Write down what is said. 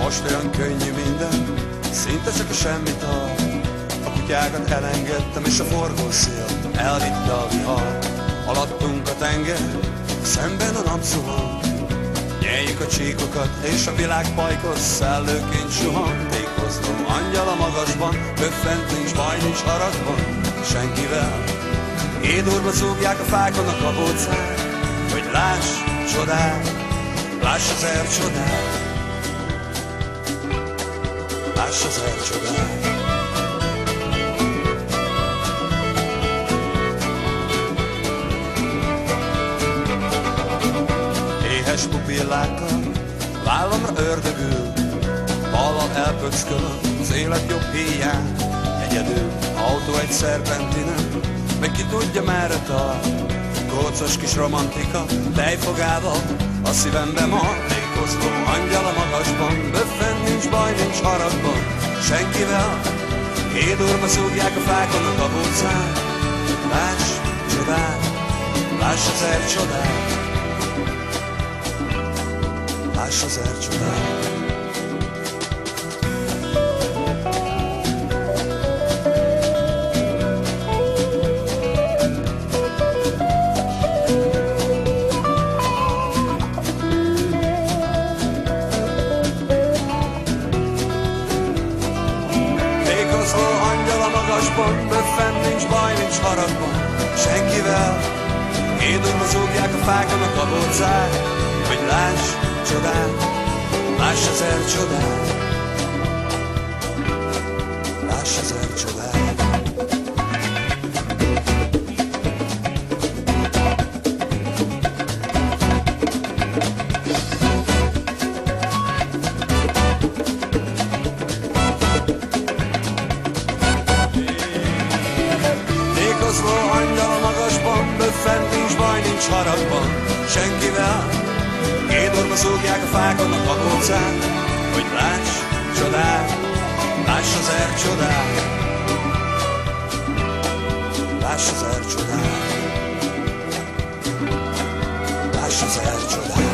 Most olyan könnyű minden, szinte csak a semmit tart. A kutyákat elengedtem, és a forgószél elvitte a vihar. Alattunk a tenger, szemben a nap zuhan. Nyeljük a csíkokat, és a világ pajkos szellőként suhan. Tékozlom angyal a magasban, böffent nincs baj, nincs haragban senkivel. Édurba zúgják a fákon a kabócák, hogy láss csodát, láss az ercsodát, láss az ercsodát. Éhes pupillákkal vállamra ördögül, ballal elpöckölöm az élet jobb híján. Egyedül autó egy szerpentinen, meg ki tudja merre tart. Kócos kis romantika tejfogával a szívembe ma. Tékozló angyal a magasban, böffen nincs baj, nincs haragban senkivel. Édurba zúgják a fákon a kabócák, láss csodát, láss az ercsodát, láss az ercsodát. Tékozló angyal a magasban, böffen nincs baj, nincs haragban senkivel. Édurba zúgják a fákon a kabócák, hogy láss csodát, láss az ercsodát, láss az ercsodát. Tékozló angyal a magasban, böffen nincs baj, nincs haragban senkivel. Édurba zúgják a fákon a kabócák, hogy láss csodát, láss az ercsodát, láss az ercsodát, láss az ercsodát.